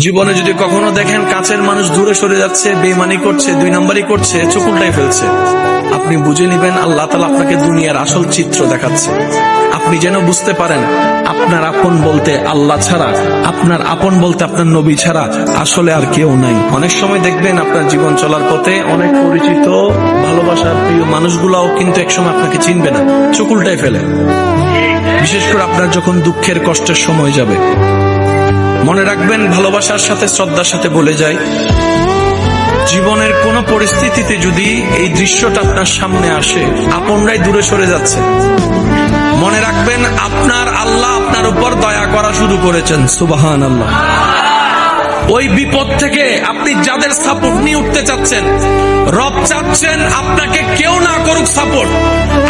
জীবনে যদি কখনো দেখেন কাছের মানুষ দূরে সরে যাচ্ছে, বেঈমানি করছে, দুই নম্বরই করছে, চোখ উল্টাই ফেলছে, আপনি বুঝে নিবেন আল্লাহ তাআলা আপনাকে দুনিয়ার আসল চিত্র দেখাচ্ছে। আপনি যেন বুঝতে পারেন আপনার আপন বলতে আল্লাহ ছাড়া, আপনার আপন বলতে আপনার নবী ছাড়া আসলে আর কেউ নাই। অনেক সময় দেখবেন আপনার জীবন চলার পথে অনেক পরিচিত ভালোবাসার প্রিয় মানুষগুলাও কিন্তু একসময় আপনাকে চিনবে না, চোখ উল্টাই ফেলে। বিশেষ করে আপনার যখন দুঃখের কষ্টের সময় যাবে, মনে রাখবেন ভালোবাসার সাথে শ্রদ্ধার সাথে বলে যায়, জীবনের কোন পরিস্থিতিতে যদি এই দৃশ্যটা আপনার সামনে আসে, আপনরাই দূরে সরে যাচ্ছে, মনে রাখবেন আপনার আল্লাহ আপনার উপর দয়া করা শুরু করেছেন। সুবহানাল্লাহ। ওই বিপদ থেকে আপনি যাদের সাপোর্ট নিয়ে উঠতে চাচ্ছেন, রব চাচ্ছেন আপনাকে কেউ না করুক সাপোর্ট,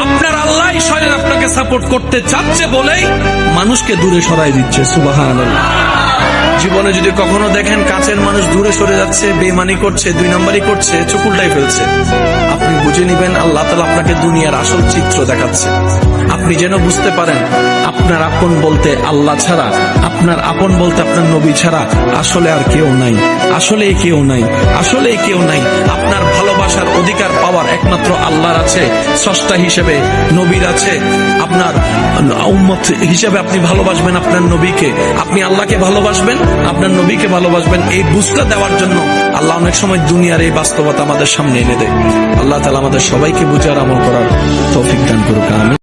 আপনার আল্লাহ স্বয়ং আপনাকে সাপোর্ট করতে চাচ্ছে বলেই মানুষকে দূরে সরাই দিচ্ছে। সুবহানাল্লাহ। জীবনে যদি কখনো দেখেন কাছের মানুষ দূরে সরে যাচ্ছে, বেঈমানি করছে, দুই নম্বরই করছে, চোখ উল্টাই ফেলছে, আপনি বুঝে নিবেন আল্লাহ তাআলা আপনাকে দুনিয়ার আসল চিত্র দেখাচ্ছে। আপনি যেন বুঝতে পারেন আপনার আপন বলতে আল্লাহ ছাড়া, আপনার আপন বলতে আপনার নবী ছাড়া আসলে আর কেউ নাই, আসলে কেউ নাই, আসলে কেউ নাই। আপনার ভালোবাসার অধিকার পাওয়ার একমাত্র আল্লাহর আছে, স্রষ্টা হিসেবে নবীর আছে। আপনার উম্মত হিসেবে আপনি ভালোবাসবেন আপনার নবীকে, আপনি আল্লাহকে ভালোবাসবেন, আপনার নবীকে ভালোবাসবেন। এই বুঝটা দেওয়ার জন্য আল্লাহ অনেক সময় দুনিয়ার এই বাস্তবতা আমাদের সামনে এনে দেয়। আল্লাহ তাআলা আমাদের সবাইকে বুঝার আমল করার তৌফিক দান করুক। আমিন।